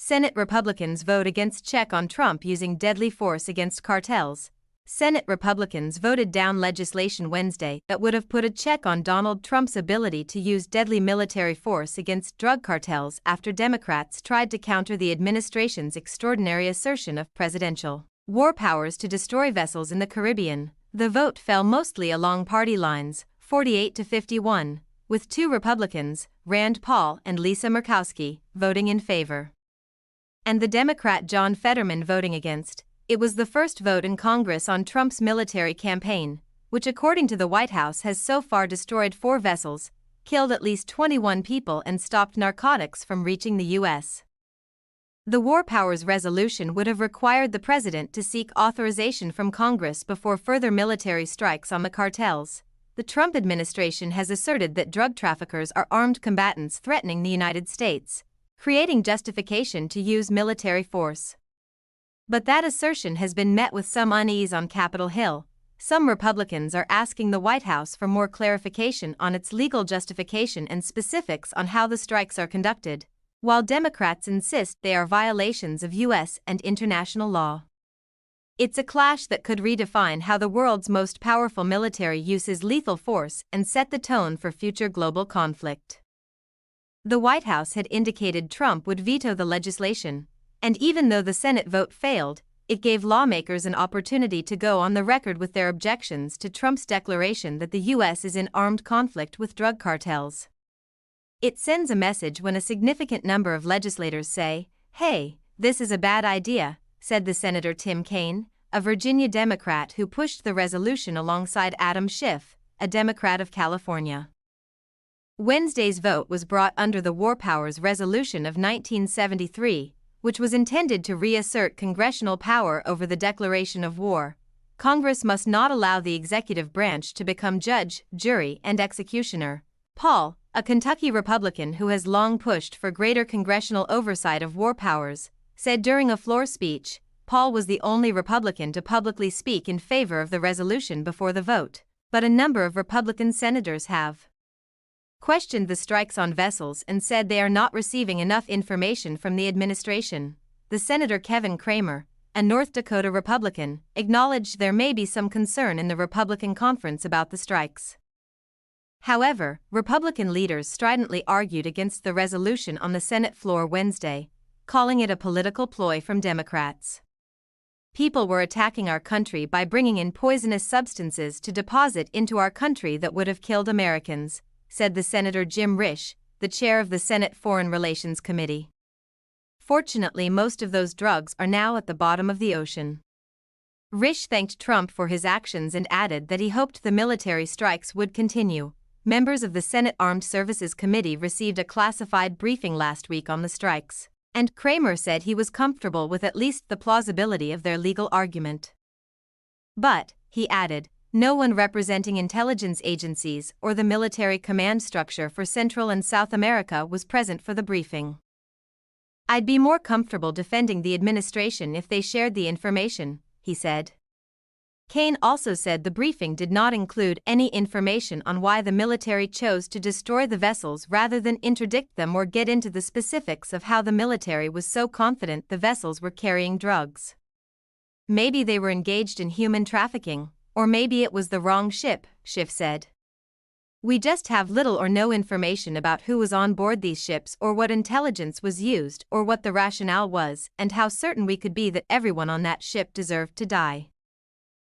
Senate Republicans vote against check on Trump using deadly force against cartels. Senate Republicans voted down legislation Wednesday that would have put a check on Donald Trump's ability to use deadly military force against drug cartels after Democrats tried to counter the administration's extraordinary assertion of presidential war powers to destroy vessels in the Caribbean. The vote fell mostly along party lines, 48 to 51, with two Republicans, Rand Paul and Lisa Murkowski, voting in favor, and the Democrat John Fetterman voting against. It was the first vote in Congress on Trump's military campaign, which according to the White House has so far destroyed 4 vessels, killed at least 21 people and stopped narcotics from reaching the U.S. The War Powers resolution would have required the president to seek authorization from Congress before further military strikes on the cartels. The Trump administration has asserted that drug traffickers are armed combatants threatening the United States, creating justification to use military force. But that assertion has been met with some unease on Capitol Hill. Some Republicans are asking the White House for more clarification on its legal justification and specifics on how the strikes are conducted, while Democrats insist they are violations of U.S. and international law. It's a clash that could redefine how the world's most powerful military uses lethal force and set the tone for future global conflict. The White House had indicated Trump would veto the legislation, and even though the Senate vote failed, it gave lawmakers an opportunity to go on the record with their objections to Trump's declaration that the U.S. is in armed conflict with drug cartels. It sends a message when a significant number of legislators say, "Hey, this is a bad idea," said the Senator Tim Kaine, a Virginia Democrat who pushed the resolution alongside Adam Schiff, a Democrat of California. Wednesday's vote was brought under the War Powers Resolution of 1973, which was intended to reassert congressional power over the declaration of war. Congress must not allow the executive branch to become judge, jury, and executioner. Paul, a Kentucky Republican who has long pushed for greater congressional oversight of war powers, said during a floor speech. Paul was the only Republican to publicly speak in favor of the resolution before the vote, but a number of Republican senators have questioned the strikes on vessels and said they are not receiving enough information from the administration. The Senator Kevin Cramer, a North Dakota Republican, acknowledged there may be some concern in the Republican conference about the strikes. However, Republican leaders stridently argued against the resolution on the Senate floor Wednesday, calling it a political ploy from Democrats. People were attacking our country by bringing in poisonous substances to deposit into our country that would have killed Americans, said the Senator Jim Risch, the chair of the Senate Foreign Relations Committee. Fortunately, most of those drugs are now at the bottom of the ocean. Risch thanked Trump for his actions and added that he hoped the military strikes would continue. Members of the Senate Armed Services Committee received a classified briefing last week on the strikes, and Cramer said he was comfortable with at least the plausibility of their legal argument. But, he added, no one representing intelligence agencies or the military command structure for Central and South America was present for the briefing. "I'd be more comfortable defending the administration if they shared the information," he said. Kaine also said the briefing did not include any information on why the military chose to destroy the vessels rather than interdict them or get into the specifics of how the military was so confident the vessels were carrying drugs. "Maybe they were engaged in human trafficking, or maybe it was the wrong ship," Schiff said. "We just have little or no information about who was on board these ships or what intelligence was used or what the rationale was and how certain we could be that everyone on that ship deserved to die."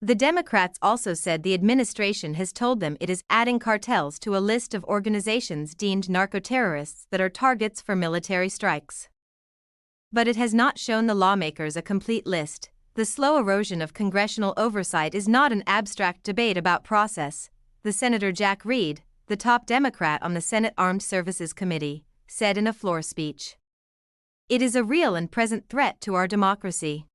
The Democrats also said the administration has told them it is adding cartels to a list of organizations deemed narco-terrorists that are targets for military strikes. But it has not shown the lawmakers a complete list. The slow erosion of congressional oversight is not an abstract debate about process, the Senator Jack Reed, the top Democrat on the Senate Armed Services Committee, said in a floor speech. "It is a real and present threat to our democracy."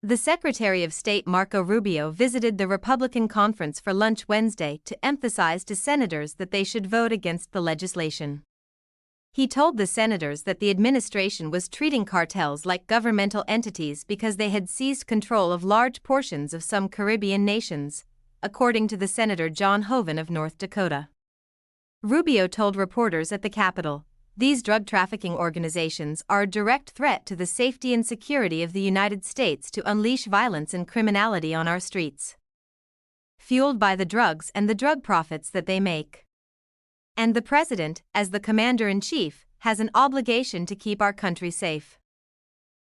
The Secretary of State Marco Rubio visited the Republican conference for lunch Wednesday to emphasize to senators that they should vote against the legislation. He told the senators that the administration was treating cartels like governmental entities because they had seized control of large portions of some Caribbean nations, according to the Senator John Hoeven of North Dakota. Rubio told reporters at the Capitol, These drug trafficking organizations are a direct threat to the safety and security of the United States to unleash violence and criminality on our streets, fueled by the drugs and the drug profits that they make. And the president, as the commander-in-chief, has an obligation to keep our country safe.